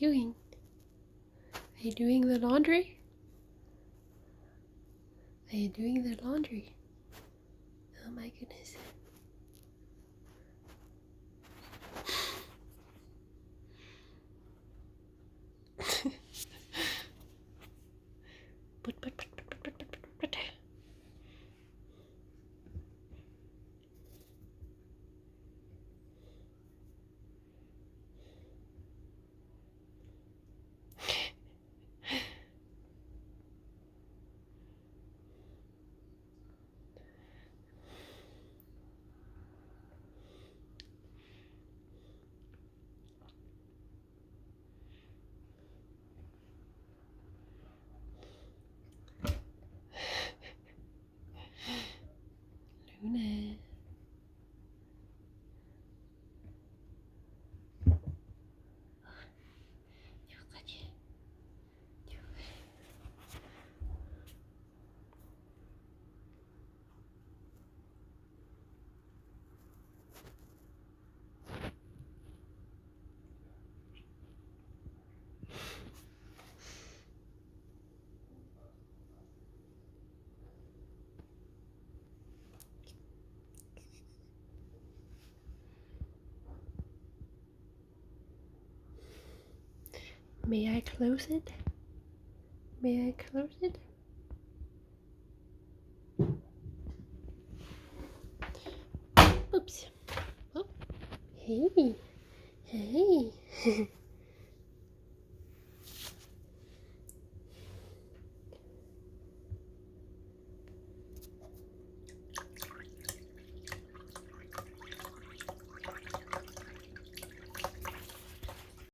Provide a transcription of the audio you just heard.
doing? Are you doing the laundry? Are you doing the laundry? Oh my goodness. Put. Luna. May I close it? May I close it? Oops. Oh. Hey. Hey.